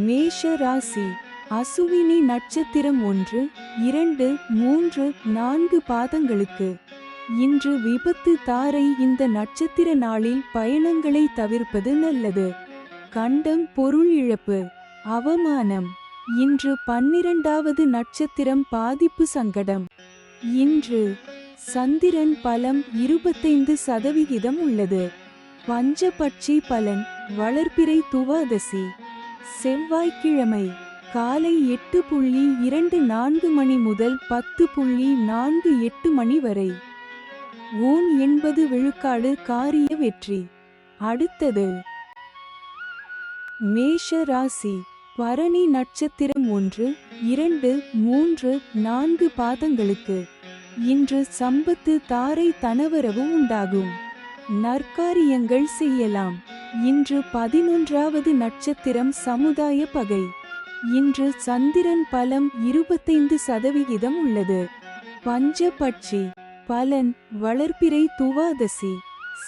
மேஷ ராசி. அசுவினி நட்சத்திரம் 1, 2, 3, 4 பாதங்களுக்கு. இன்று விபத்து தாரை. இந்த நட்சத்திர நாளில் பயணங்களை தவிர்ப்பது நல்லது. கண்டம், பொருள் இழப்பு, அவமானம். இன்று 12வது நட்சத்திரம் பாதிப்பு, சங்கடம். இன்று சந்திரன் பலம் 25% உள்ளது. பஞ்சபட்சி பலன், வளர்பிறை துவாதசி. செவ்வாய்க்கிழமை காலை 8:24 மணி முதல் 10:48 மணி வரை. ஓன் 80 விழுக்காடு காரிய வெற்றி. அடுத்தது மேஷ ராசி. பரணி நட்சத்திரம் 1, 2, 3, 4 பாதங்களுக்கு. இன்று சம்பத்து தாரை, தனவரவு உண்டாகும். நற்காரியங்கள் செய்யலாம். இன்று 11வது நட்சத்திரம் சமுதாய பகை. இன்று சந்திரன் பலம் 25% உள்ளது. பஞ்சபட்சி பலன், வளர்பிறை துவாதசி.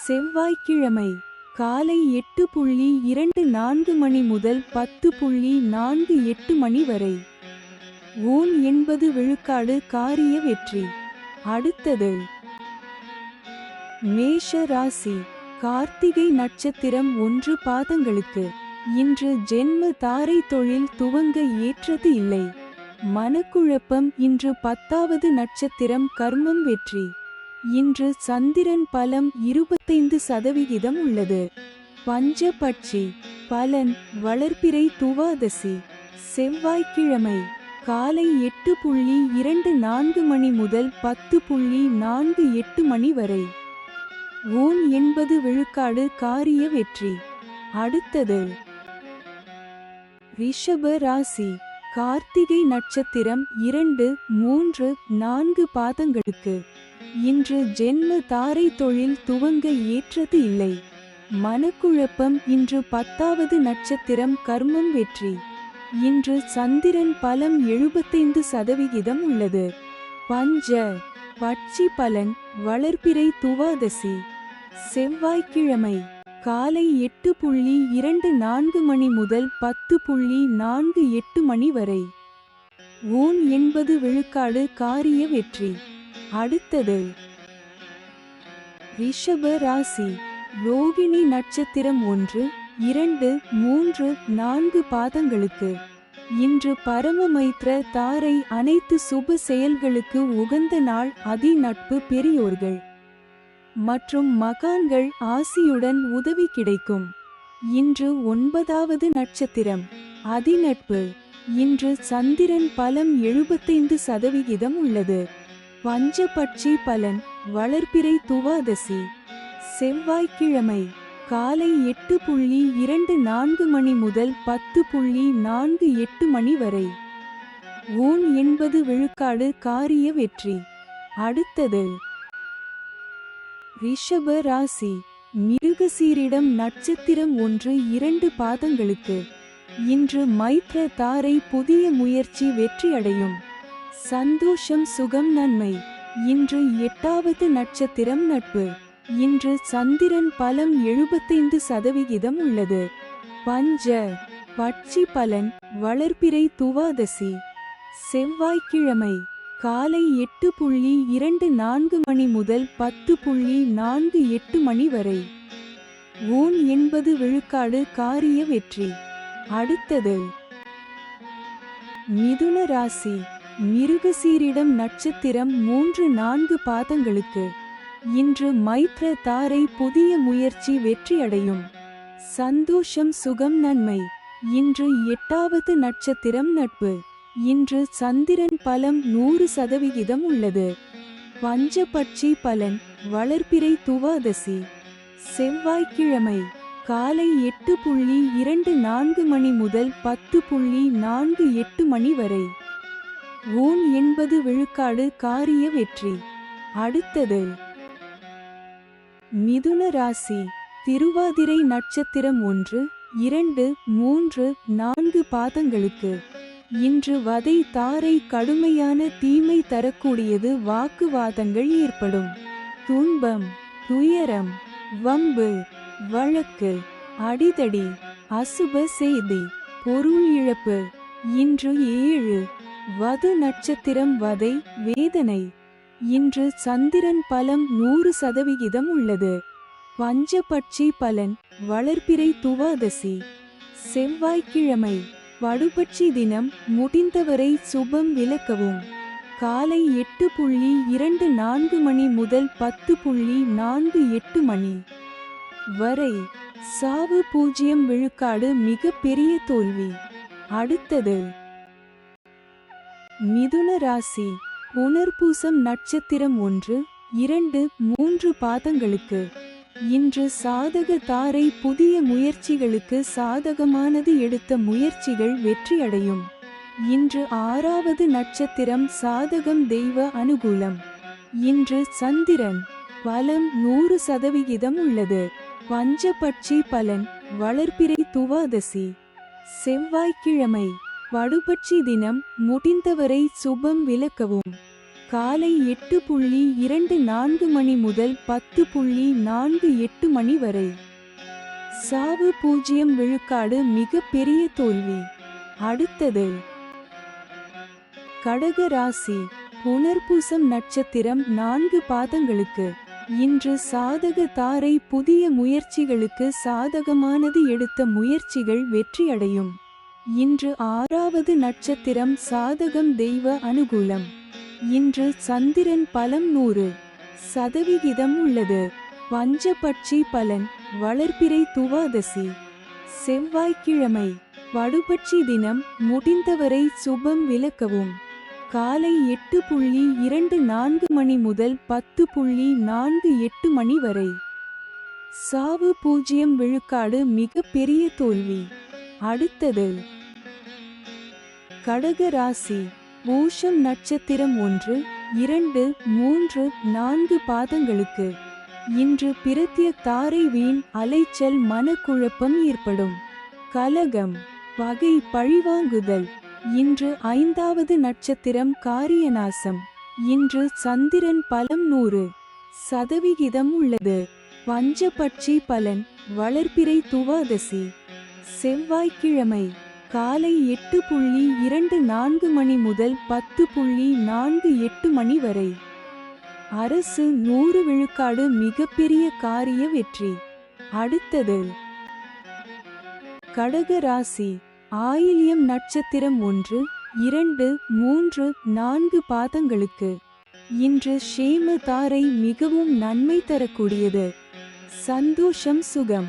செவ்வாய்க்கிழமை காலை 8:24 மணி முதல் 10:48 மணி வரை. ஓன் 80 விழுக்காடு காரிய வெற்றி. அடுத்தது மேஷ ராசி. கார்த்திகை நட்சத்திரம் 1 பாதங்களுக்கு. இன்று ஜென்ம தாரை, தொழில் துவங்க ஏற்றது இல்லை. மனக்குழப்பம். இன்று 10வது நட்சத்திரம் கர்மம், வெற்றி. இன்று சந்திரன் பலம் 25% உள்ளது. பஞ்சபட்சி பலன், வளர்பிறை துவாதசி. செவ்வாய்க்கிழமை காலை 8:24 மணி முதல் 10:48 மணி வரை. ஓன் 80 விழுக்காடு காரிய வெற்றி. அடுத்தது ரிஷப ராசி. கார்த்திகை நட்சத்திரம் 2, 3, 4 பாதங்களுக்கு. இன்று ஜென்ம தாரை, தொழில் துவங்க ஏற்றது இல்லை. மனக்குழப்பம். இன்று 10வது நட்சத்திரம் கர்மம், வெற்றி. இன்று சந்திரன் பலம் 75% உள்ளது. பஞ்ச பட்சி பலன், வளர்பிறை துவாதசி. செவ்வாய்க்கிழமை காலை 8:24 மணி முதல் 10:48 மணி வரை. ஓன் 80 விழுக்காடு காரிய வெற்றி. அடுத்தது ரிஷப ராசி. ரோகிணி நட்சத்திரம் 1, 2, 3, 4 பாதங்களுக்கு. இன்று பரமமைத்ர தாரை. அனைத்து சுப செயல்களுக்கு உகந்த நாள். அதி நட்பு, பெரியோர்கள் மற்றும் மகான்கள் ஆசியுடன் உதவி கிடைக்கும். இன்று 9வது நட்சத்திரம் அதிநட்பு. இன்று சந்திரன் பலம் 75% உள்ளது. பஞ்சபட்சி பலன், வளர்பிறை துவாதசி. செவ்வாய்க்கிழமை காலை 8:24 மணி முதல் 10:48 மணி வரை. ஓன் 80 விழுக்காடு காரிய வெற்றி. அடுத்தது ரிஷப ராசி. மிருகசீரிடம் நட்சத்திரம் 1, 2 பாதங்களுக்கு. இன்று மைத்ர தாரை. புதிய முயற்சி வெற்றி அடையும். சந்தோஷம், சுகம், நன்மை. இன்று 8வது நட்சத்திரம் நட்பு. இன்று சந்திரன் பலம் 75% உள்ளது. பஞ்ச பட்சி பலன், வளர்பிறை துவாதசி. செவ்வாய்க்கிழமை காலை 8:24 மணி முதல் 10:48 மணி வரை. ஓன் 80 விழுக்காடு காரிய வெற்றி. அடுத்தது மிதுன ராசி. மிருகசீரிடம் நட்சத்திரம் 3, 4 பாதங்களுக்கு. இன்று மைத்ர தாரை. புதிய முயற்சி வெற்றி அடையும். சந்தோஷம், சுகம், நன்மை. இன்று 8வது நட்சத்திரம் நட்பு. இன்று சந்திரன் பலம் 100% உள்ளது. பஞ்சபட்சி பலன், வளர்பிறை துவாதசி. செவ்வாய்க்கிழமை காலை 8:24 மணி முதல் 10:48 மணி வரை. ஓன் 80 விழுக்காடு காரிய வெற்றி. அடுத்தது மிதுன ராசி. திருவாதிரை நட்சத்திரம் 1, 2, 3, 4 பாதங்களுக்கு. இன்று வதை தாரை. கடுமையான தீமை தரக்கூடியது. வாக்குவாதங்கள் ஏற்படும். துன்பம். துயரம், வம்பு, வழக்கு, அடிதடி, அசுப செய்தி, பொருள் இழப்பு. இன்று 7. வது நட்சத்திரம் வதை, வேதனை. இன்று சந்திரன் பலம் 100% உள்ளது. பஞ்சபட்சி பலன், வளர்பிறை துவாதசி. செவ்வாய்க்கிழமை, படுபட்சி தினம். முடிந்தவரை சுபம் விலக்கவும். காலை 8:24 மணி முதல் 10:48 மணி வரை. சாவு 0 விழுக்காடு, மிக பெரிய தோல்வி. அடுத்தது மிதுன ராசி. புனர்பூசம் நட்சத்திரம் 1, 2, 3 பாதங்களுக்கு. இன்று சாதக தாரை. புதிய முயற்சிகளுக்கு சாதகமானது. எடுத்த முயற்சிகள் வெற்றியடையும். இன்று 6வது நட்சத்திரம் சாதகம், தெய்வ அனுகூலம். இன்று சந்திரன் பலம் 100% உள்ளது. பஞ்சபட்சி பலன், வளர்பிறை துவாதசி. செவ்வாய்க்கிழமை, படுபட்சி தினம். முடிந்தவரை சுபம் விலக்கவும். காலை 8:24 மணி முதல் 10:48 மணி வரை. சாவு 0 விழுக்காடு, மிக பெரிய தோல்வி. அடுத்தது கடக ராசி. புனர்பூசம் நட்சத்திரம் 4 பாதங்களுக்கு. இன்று சாதக தாரை. புதிய முயற்சிகளுக்கு சாதகமானது. எடுத்த முயற்சிகள் வெற்றியடையும். இன்று 6வது நட்சத்திரம் சாதகம், தெய்வ அனுகூலம். இன்று சந்திரன் பலம் 100% உள்ளது. பஞ்சபட்சி பலன், வளர்பிறை துவாதசி. செவ்வாய்க்கிழமை, படுபட்சி தினம். முடிந்தவரை சுபம் விலக்கவும். காலை 8:24 மணி முதல் 10:48 மணி வரை. சாவு 0 விழுக்காடு, மிக பெரிய தோல்வி. அடுத்தது கடக ராசி. பூஷம் நட்சத்திரம் 1, 2, 3, 4 பாதங்களுக்கு. இன்று பிரத்ய தாரை. வீண் அலைச்சல், மனக்குழப்பம் ஏற்படும். கலகம், பகை, பழிவாங்குதல். இன்று 5வது நட்சத்திரம் காரியநாசம். இன்று சந்திரன் பலம் 100% உள்ளது. பஞ்சபட்சி பலன், வளர்பிறை துவாதசி. செவ்வாய்க்கிழமை, காலை 8:24 மணி முதல் 10:48 மணி வரை. அரசு 100 விழுக்காடு, மிகப்பெரிய காரிய வெற்றி. அடுத்தது கடக ராசி. ஆயில்யம் நட்சத்திரம் 1, 2, 3, 4 பாதங்களுக்கு. இன்று ஷேம தாரை. மிகவும் நன்மை தரக்கூடியது. சந்தோஷம், சுகம்.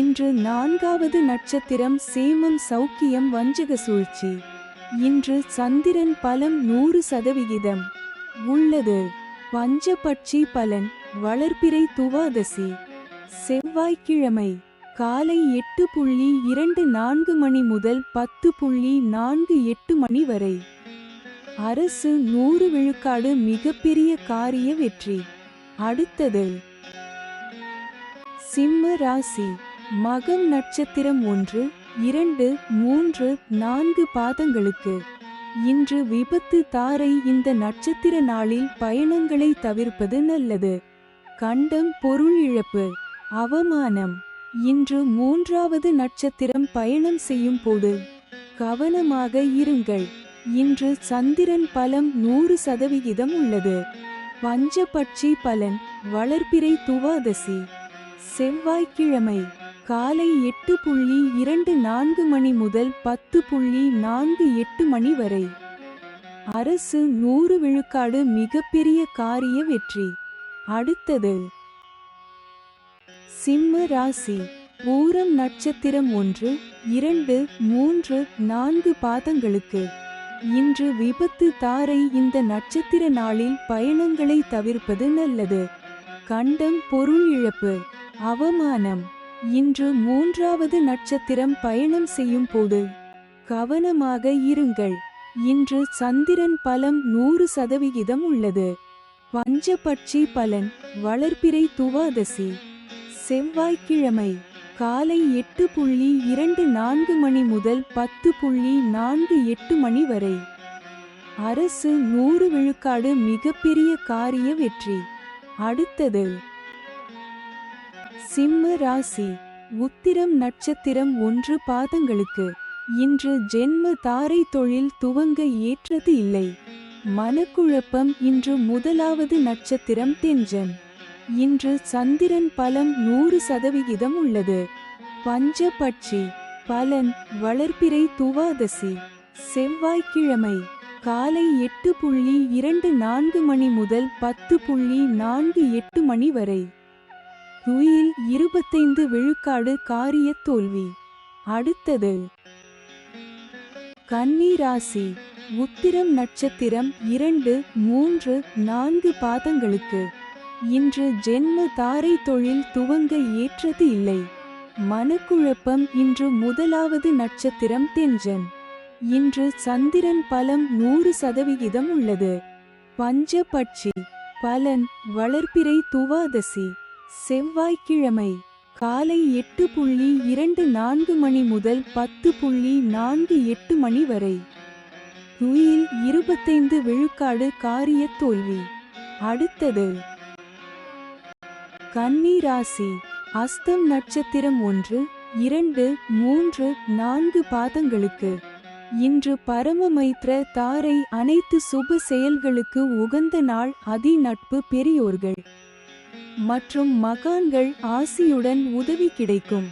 இன்று 4வது நட்சத்திரம் சேமம், சௌக்கியம், வஞ்சக சூழ்ச்சி. இன்று சந்திரன் பலம் 100% உள்ளது. பஞ்சபட்சி பலன், வளர்பிறை துவாதசி. செவ்வாய்க்கிழமை, காலை 8:24 மணி முதல் 10:48 மணி வரை. அரசு 100 விழுக்காடு, மிகப்பெரிய காரிய வெற்றி. அடுத்தது சிம்ம ராசி. மகம் நட்சத்திரம் 1, 2, 3, 4 பாதங்களுக்கு. இன்று விபத்து தாரை. இந்த நட்சத்திர நாளில் பயணங்களை தவிர்ப்பது நல்லது. கண்டம், பொருள் இழப்பு, அவமானம். இன்று 3வது நட்சத்திரம் பயணம் செய்யும் போது கவனமாக இருங்கள். இன்று சந்திரன் பலம் 100% உள்ளது. பஞ்சபட்சி பலன், வளர்பிறை துவாதசி. செவ்வாய்க்கிழமை, காலை 8:24 மணி முதல் 10:48 மணி வரை. அரசு 100 விழுக்காடு, மிகப்பெரிய காரிய வெற்றி. அடுத்தது சிம்ம ராசி. பூரம் நட்சத்திரம் 1, 2, 3, 4 பாதங்களுக்கு. இன்று விபத்து தாரை. இந்த நட்சத்திர நாளில் பயணங்களை தவிர்ப்பது நல்லது. கண்டம், பொருள் இழப்பு, அவமானம். இன்று 3வது நட்சத்திரம் பயணம் செய்யும் போது கவனமாக இருங்கள். இன்று சந்திரன் பலம் 100% உள்ளது. பஞ்சபட்சி பலன், வளர்பிறை துவாதசி. செவ்வாய்க்கிழமை, காலை 8:24 மணி முதல் 10:48 மணி வரை. அரசு 100 விழுக்காடு, மிகப்பெரிய காரிய வெற்றி. அடுத்தது சிம்ம ராசி உத்திரம் நட்சத்திரம் 1 பாதங்களுக்கு இன்று ஜென்ம தாரை தொழில் துவங்க ஏற்றது இல்லை. மனக்குழப்பம். இன்று முதலாவது நட்சத்திரம் தெஞ்சன். இன்று சந்திரன் பலம் 100% உள்ளது. பஞ்சபட்சி. பலன் வளர்பிறை துவாதசி. செவ்வாய்க்கிழமை காலை 8:24 மணி முதல் 10:48 மணி வரை. துயில் 25 விழுக்காடு காரிய தோல்வி. அடுத்தது கன்னி ராசி உத்திரம் நட்சத்திரம் 2, 3, 4 பாதங்களுக்கு இன்று ஜென்ம தாரை தொழில் துவங்க ஏற்றது இல்லை. மனக்குழப்பம். இன்று முதலாவது நட்சத்திரம் தெஞ்சன். இன்று சந்திரன் பலம் 100% உள்ளது. பஞ்சபட்சி. பலன் வளர்பிறை துவாதசி. செவ்வாய்க்கிழமை காலை 8:24 மணி முதல் 10:48 மணி வரை. துயில் 25 விழுக்காடு காரிய தோல்வி. அடுத்தது கன்னி ராசி அஸ்தம் நட்சத்திரம் 1, 2, 3, 4 பாதங்களுக்கு இன்று பரமமைத்ர தாரை அனைத்து சுப செயல்களுக்கு உகந்த நாள். அதி நட்பு பெரியோர்கள் மற்றும் மகான்கள் ஆசியுடன் உதவி கிடைக்கும்.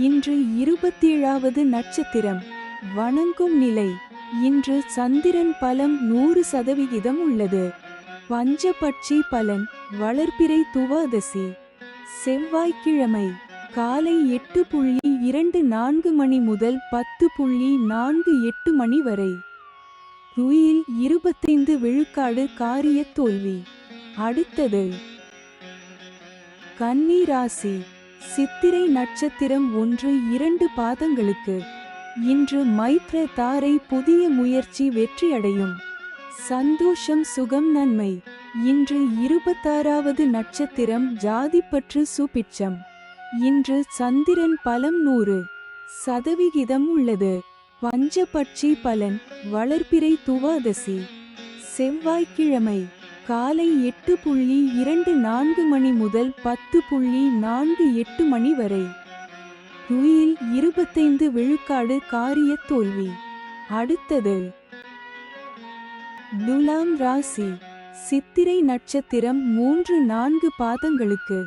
இன்று 27வது நட்சத்திரம் வணங்கும் நிலை. இன்று சந்திரன் பலம் 100% உள்ளது. பஞ்சபட்சி. பலன் வளர்பிறை துவாதசி. செவ்வாய்க்கிழமை காலை 8:24 மணி முதல் 10:48 மணி வரை. துயில் 25 விழுக்காடு காரிய தோல்வி. அடுத்தது கன்னி ராசி சித்திரை நட்சத்திரம் 1, 2 பாதங்களுக்கு இன்று மைத்ர தாரை புதிய முயற்சி வெற்றியடையும். சந்தோஷம் சுகம் நன்மை. இன்று 26வது நட்சத்திரம் ஜாதிப்பற்று சுபிட்சம். இன்று சந்திரன் பலம் 100% உள்ளது. பஞ்சபட்சி. பலன் வளர்பிறை துவாதசி. செவ்வாய்க்கிழமை காலை 8:24 மணி முதல் 10:48 மணி வரை. துயில் 25 விழுக்காடு காரிய தோல்வி. அடுத்தது துலாம் ராசி சித்திரை நட்சத்திரம் 3, 4 பாதங்களுக்கு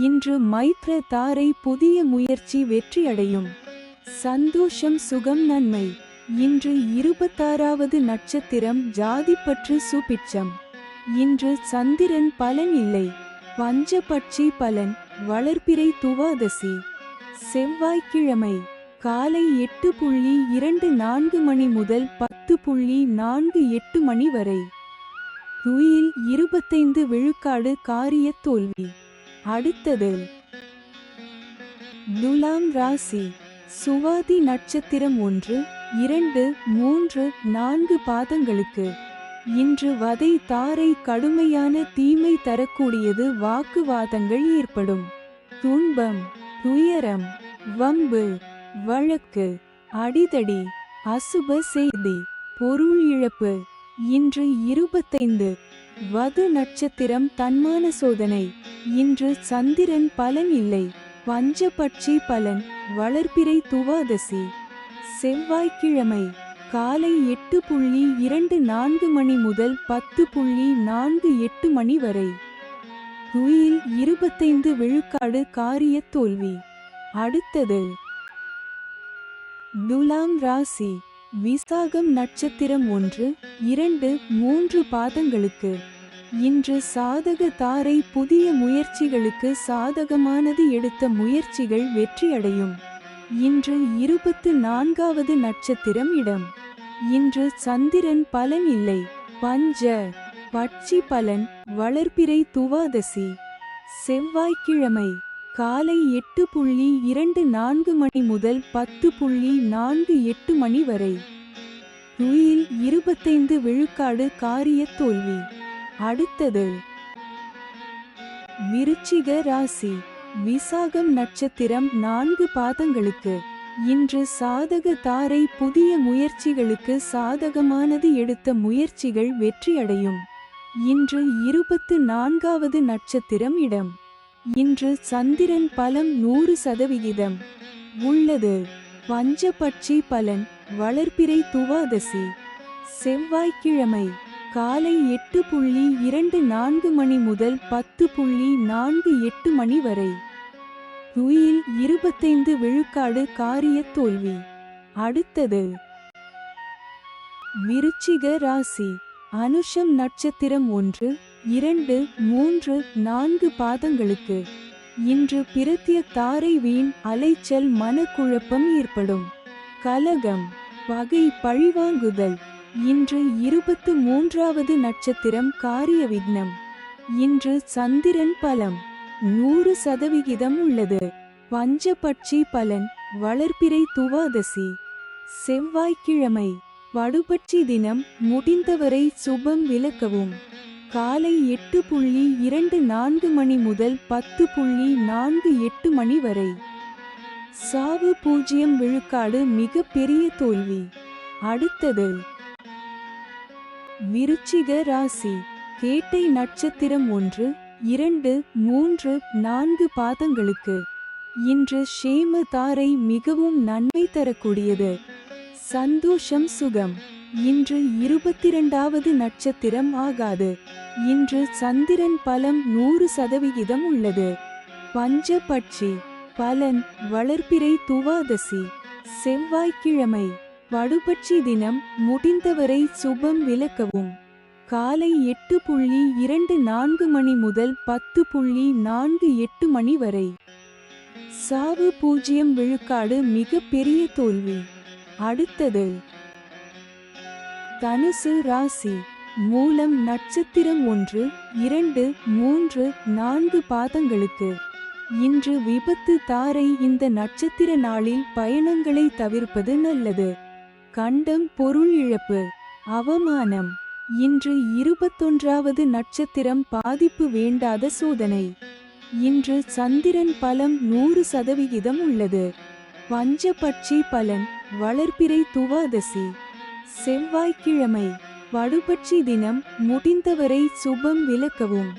இன்று மைத்ர தாரை புதிய முயற்சி வெற்றியடையும். சந்தோஷம் சுகம் நன்மை. இன்று 26வது நட்சத்திரம் ஜாதிப்பற்று சுபிட்சம். இன்று சந்திரன் பலன் இல்லை. பஞ்சபட்சி. பலன் வளர்பிறை துவாதசி. செவ்வாய்க்கிழமை காலை 8:24 மணி முதல் 10:48 மணி வரை. துயில் 25 விழுக்காடு காரிய தோல்வி. அடுத்தது துலாம் ராசி சுவாதி நட்சத்திரம் 1, 2, 3, 4 பாதங்களுக்கு இன்று வதை தாரை கடுமையான தீமை தரக்கூடியது. வாக்குவாதங்கள் ஏற்படும். துன்பம், துயரம், வம்பு, வழக்கு, அடிதடி, அசுப செய்தி, பொருள் இழப்பு. இன்று 25 வது நட்சத்திரம் தன்மான சோதனை. இன்று சந்திரன் பலன் இல்லை. பஞ்சபட்சி. பலன் வளர்பிறை துவாதசி. செவ்வாய்க்கிழமை காலை 8:24 மணி முதல் 10:48 மணி வரை. துயில் 25 விழுக்காடு காரிய தோல்வி. அடுத்தது துலாம் ராசி விசாகம் நட்சத்திரம் 1, 2, 3 பாதங்களுக்கு இன்று சாதக தாரை புதிய முயற்சிகளுக்கு சாதகமானது. எடுத்த முயற்சிகள் வெற்றியடையும். இன்று 24வது நட்சத்திரம் இடம். இன்று சந்திரன் பலன் இல்லை. பஞ்ச பட்சி. பலன் வளர்பிறை துவாதசி. செவ்வாய்க்கிழமை காலை 8:24 மணி முதல் 10:48 மணி வரை. துயில் 25 விழுக்காடு காரிய தோல்வி. அடுத்தது விருச்சிக ராசி விசாகம் நட்சத்திரம் 4 பாதங்களுக்கு இன்று சாதக தாரை புதிய முயற்சிகளுக்கு சாதகமானது. எடுத்த முயற்சிகள் வெற்றியடையும். இன்று 24வது நட்சத்திரம் இடம். இன்று சந்திரன் பலம் 100% உள்ளது. பஞ்சபட்சி பலன் வளர்பிறை துவாதசி செவ்வாய்க்கிழமை காலை 8:24 மணி முதல் 10:48 மணி வரை. துயில் 25 விழுக்காடு காரிய தோல்வி. அடுத்தது விருச்சிக ராசி. அனுஷம் நட்சத்திரம் 1, 2, 3, 4 பாதங்களுக்கு இன்று பிரத்ய தாரை வீண் அலைச்சல் மனக்குழப்பம் ஏற்படும். கலகம் பகை பழிவாங்குதல். இன்று 23வது நட்சத்திரம் காரிய விக்னம். இன்று சந்திரன் பலம் 100% உள்ளது. பஞ்சபட்சி பலன் வளர்பிறை துவாதசி செவ்வாய்க்கிழமை வடுபட்சி தினம். முடிந்தவரை சுபம் விலக்கவும். காலை 8:24 மணி முதல் 10:48 மணி வரை. சாவு 0 விழுக்காடு மிக பெரிய தோல்வி. அடுத்தது விருச்சிக ராசி. கேட்டை நட்சத்திரம் 1, 2, 3, 4 பாதங்களுக்கு இன்று ஷேம தாரை மிகவும் நன்மை தரக்கூடியது. சந்தோஷம் சுகம். இன்று 22வது நட்சத்திரம் ஆகாது. இன்று சந்திரன் பலம் 100% உள்ளது. பஞ்சபட்சி பலன் வளர்பிறை துவாதசி செவ்வாய்க்கிழமை வடுபட்சி தினம். முடிந்தவரை சுபம் விலக்கவும். காலை 8:24 மணி முதல் 10:48 மணி வரை. சாவு 0 விழுக்காடு மிக பெரிய தோல்வி. அடுத்தது தனுசு ராசி. மூலம் நட்சத்திரம் 1, 2, 3, 4 பாதங்களுக்கு இன்று விபத்து தாரை. இந்த நட்சத்திர நாளில் பயணங்களை தவிர்ப்பது நல்லது. கண்டம் பொருள் இழப்பு அவமானம். இன்று 21வது நட்சத்திரம் பாதிப்பு வேண்டாத சோதனை. இன்று சந்திரன் பலம் 100% உள்ளது. பஞ்சபட்சி பலன் வளர்பிறை துவாதசி செவ்வாய்க்கிழமை வடுபட்சி தினம். முடிந்தவரை சுபம் விலக்கவும்.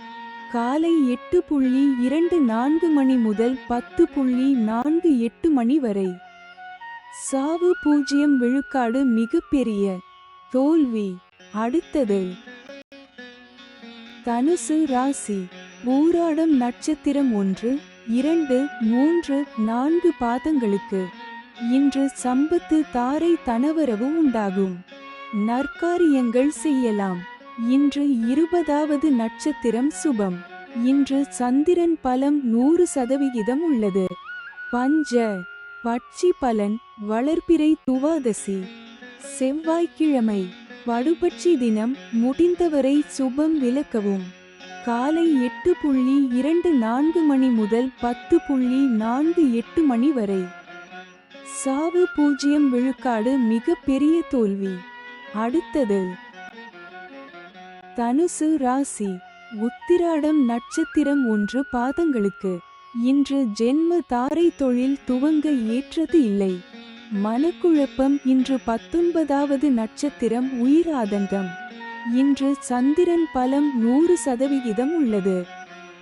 காலை 8:24 மணி முதல் 10:48 மணி வரை. சாவு 0 விழுக்காடு மிக பெரிய தோல்வி. அடுத்தது தனுசு ராசி. ஊராடம் நட்சத்திரம் 1, 2, 3, 4 பாதங்களுக்கு இன்று சம்பத்து தாரை தனவரவு உண்டாகும். நற்காரியங்கள் செய்யலாம். இன்று 20வது நட்சத்திரம் சுபம். இன்று சந்திரன் பலம் 100% உள்ளது. பஞ்ச பட்சி பலன் வளர்பிறை துவாதசி செவ்வாய்க்கிழமை வடுபட்சி தினம். முடிந்தவரை சுபம் விலக்கவும். காலை 8:24 மணி முதல் 10:48 மணி வரை. சாவு 0 விழுக்காடு மிக பெரிய தோல்வி. அடுத்தது தனுசு ராசி. உத்திராடம் நட்சத்திரம் 1 பாதங்களுக்கு இன்று ஜென்ம தாரை தொழில் துவங்க ஏற்றது இல்லை. மனக்குழப்பம். இன்று 19வது நட்சத்திரம் உயிர் ஆதங்கம். இன்று சந்திரன் பலம் 100% உள்ளது.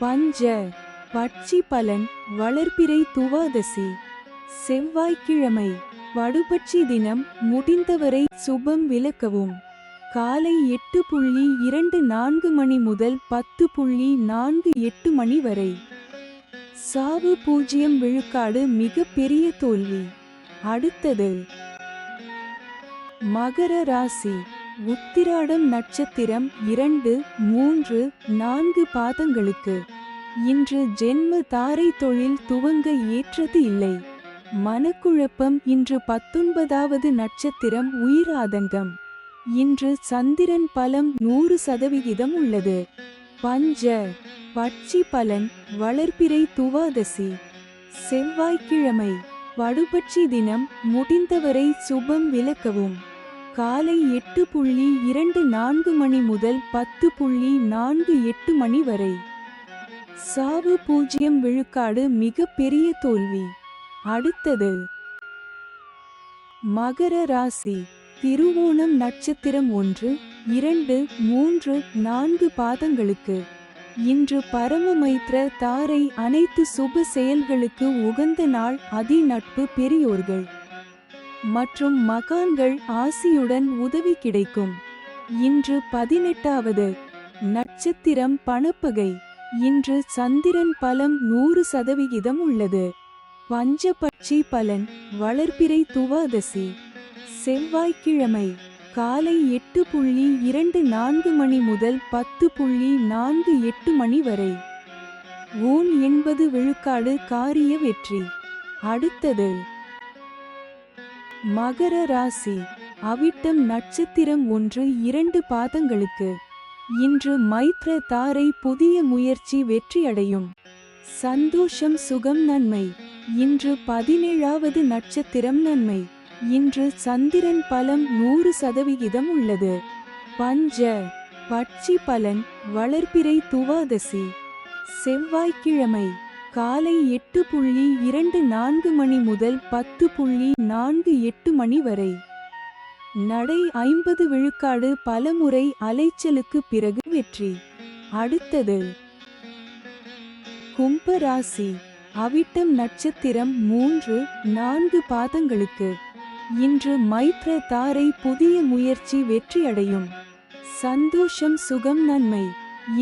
பஞ்ச பட்சி பலன் வளர்பிறை துவாதசி செவ்வாய்க்கிழமை வடுபட்சி தினம். முடிந்தவரை சுபம் விலக்கவும். காலை 8:24 மணி முதல் 10:48 மணி வரை. சாவு 0 விழுக்காடு மிக பெரிய தோல்வி. அடுத்தது மகர ராசி. உத்திராடம் நட்சத்திரம் 2, 3, 4 பாதங்களுக்கு இன்று ஜென்ம தாரை தொழில் துவங்க ஏற்றது இல்லை. மனக்குழப்பம். இன்று 19வது நட்சத்திரம் உயிர் ஆதங்கம். இன்று சந்திரன் பலம் 100% உள்ளது. பஞ்ச பட்சி பலன் வளர்பிறை துவாதசி செவ்வாய்க்கிழமை வடுபட்சி தினம். முடிந்தவரை சுபம் விலக்கவும். காலை 8:24 மணி முதல் 10:48 மணி வரை. சாவு 0 விழுக்காடு மிக பெரிய தோல்வி. அடுத்தது மகர ராசி. திருவோணம் நட்சத்திரம் 1, 2, 3, 4 பாதங்களுக்கு இன்று பரமமைத்ர தாரை அனைத்து சுப செயல்களுக்கு உகந்த நாள். அதி நட்பு பெரியோர்கள் மற்றும் மகான்கள் ஆசியுடன் உதவி கிடைக்கும். இன்று 18வது நட்சத்திரம் பணப்பகை. இன்று சந்திரன் பலம் 100% உள்ளது. பஞ்சபட்சி பலன் வளர்பிறை துவாதசி செவ்வாய்க்கிழமை காலை 8:24 மணி முதல் 10:48 மணி வரை. ஊன் 80 விழுக்காடு காரிய வெற்றி. அடுத்தது மகர ராசி. அவிட்டம் நட்சத்திரம் 1-2 பாதங்களுக்கு. இன்று மைத்ர தாரை புதிய முயற்சி வெற்றியடையும். சந்தோஷம் சுகம் நன்மை. இன்று 17வது நட்சத்திரம் நன்மை. இன்று சந்திரன் பலம் 100% உள்ளது. பஞ்ச பட்சி பலன் வளர்பிறை துவாதசி செவ்வாய்க்கிழமை காலை 8:24 மணி முதல் 10:48 மணி வரை. நடை 50 விழுக்காடு பலமுறை அலைச்சலுக்கு பிறகு வெற்றி. அடுத்தது கும்ப ராசி. அவிட்டம் நட்சத்திரம் 3-4 பாதங்களுக்கு. இன்று மைத்ர தாரை புதிய முயற்சி வெற்றியடையும். சந்தோஷம் சுகம் நன்மை.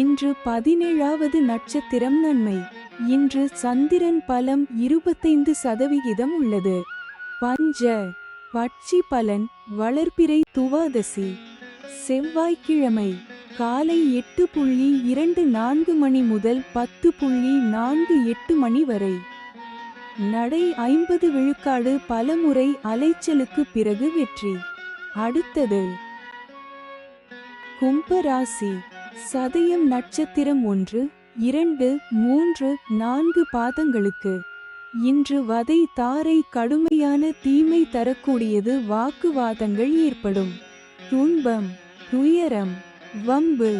இன்று 17வது நட்சத்திரம் நன்மை. இன்று சந்திரன் பலம் 25% உள்ளது. பஞ்ச பட்சி பலன் வளர்பிறை துவாதசி செவ்வாய்க்கிழமை காலை 8:24 மணி முதல் 10:48 மணி வரை. நடை 50 விழுக்காடு பலமுறை அலைச்சலுக்கு பிறகு வெற்றி. அடுத்தது கும்ப ராசி. சதயம் நட்சத்திரம் 1-2-3-4 பாதங்களுக்கு. இன்று வதை தாரை கடுமையான தீமை தரக்கூடியது. வாக்குவாதங்கள் ஏற்படும். துன்பம் துயரம் வம்பு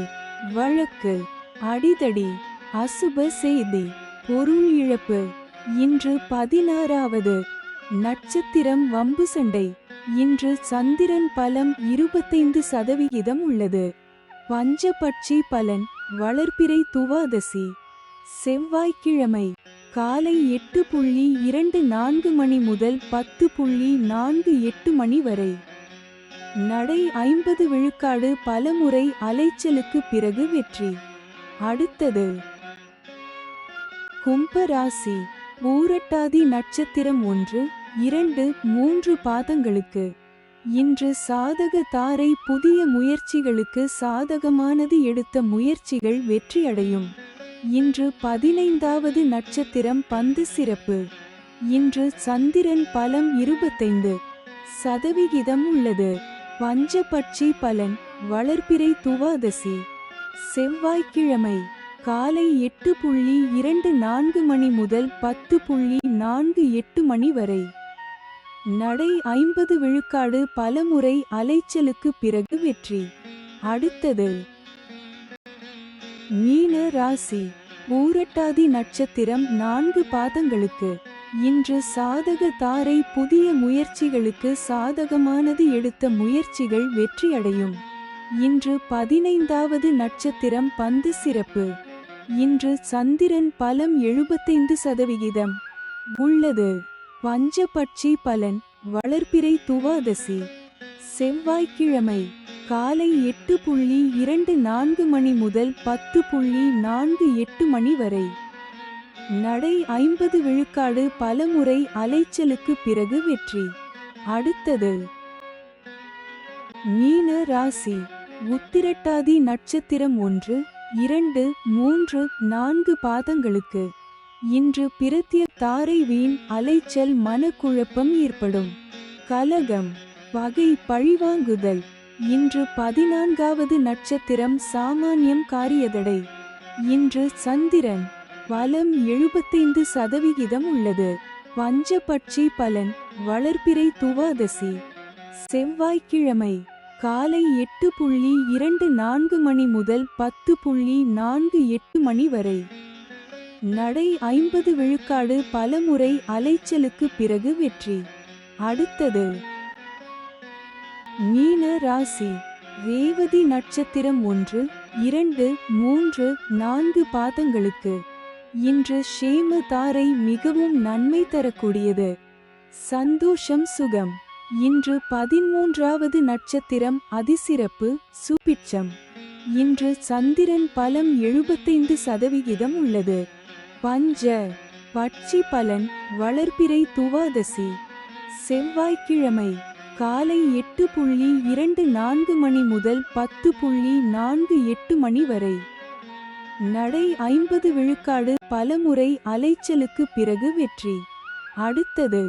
வழக்கு அடிதடி அசுப செய்தி பொருள் இழப்பு. இன்று 16வது நட்சத்திரம் வம்பு சண்டை. இன்று சந்திரன் பலம் 25% உள்ளது. பஞ்சபட்சி பலன் வளர்பிறை துவாதசி செவ்வாய்க்கிழமை காலை 8:24 மணி முதல் 10:48 மணி வரை. நடை 50 விழுக்காடு பலமுறை அலைச்சலுக்கு பிறகு வெற்றி. அடுத்தது கும்ப ராசி. பூரட்டாதி நட்சத்திரம் 1-2-3 பாதங்களுக்கு. இன்று சாதக தாரை புதிய முயற்சிகளுக்கு சாதகமானது. எடுத்த முயற்சிகள் வெற்றியடையும். இன்று 15வது நட்சத்திரம் பந்து சிறப்பு. இன்று சந்திரன் பலம் 25% உள்ளது. பஞ்சபட்சி பலன் வளர்பிறை துவாதசி செவ்வாய்க்கிழமை காலை 8:24 மணி முதல் 10:48 மணி வரை. நடை 50 விழுக்காடு பலமுறை அலைச்சலுக்கு பிறகு வெற்றி. அடுத்தது மீன ராசி. பூரட்டாதி நட்சத்திரம் 4 பாதங்களுக்கு. இன்று சாதக தாரை புதிய முயற்சிகளுக்கு சாதகமானது. எடுத்த முயற்சிகள் வெற்றியடையும். இன்று 15வது நட்சத்திரம் பந்து சிறப்பு. இன்று சந்திரன் பலம் 75% உள்ளது. பஞ்சபட்சி பலன் வளர்பிறை துவாதசி செவ்வாய்க்கிழமை காலை 8:24 மணி முதல் 10:48 மணி வரை. நடை 50 விழுக்காடு பலமுறை அலைச்சலுக்கு பிறகு வெற்றி. அடுத்தது மீன ராசி. உத்திரட்டாதி நட்சத்திரம் 1-2-3-4 பாதங்களுக்கு. இன்று பிரத்ய தாரை வீண் அலைச்சல் மனக்குழப்பம் ஏற்படும். கலகம் பகை பழிவாங்குதல். இன்று 14வது நட்சத்திரம் சாமானியம் காரியதடை. இன்று சந்திரன் பலம் 75% உள்ளது. பஞ்சபட்சி பலன் வளர்பிறை துவாதசி செவ்வாய்க்கிழமை காலை 8:24 மணி முதல் 10:48 மணி வரை. நடை 50 விழுக்காடு பலமுறை அலைச்சலுக்கு பிறகு வெற்றி. அடுத்தது மீன ராசி. ரேவதி நட்சத்திரம் 1, 2, 3, 4 பாதங்களுக்கு இன்று ஷேம தாரை மிகவும் நன்மை தரக்கூடியது. சந்தோஷம் சுகம். இன்று 13வது நட்சத்திரம் அதிசிறப்பு சுபிட்சம். இன்று சந்திரன் பலம் 75% உள்ளது. பஞ்ச பட்சி பலன் வளர்பிறை துவாதசி செவ்வாய்க்கிழமை காலை 8:24 மணி முதல் 10:48 மணி வரை. நடை 50 விழுக்காடு. பலமுறை அலைச்சலுக்கு பிறகு வெற்றி. அடுத்தது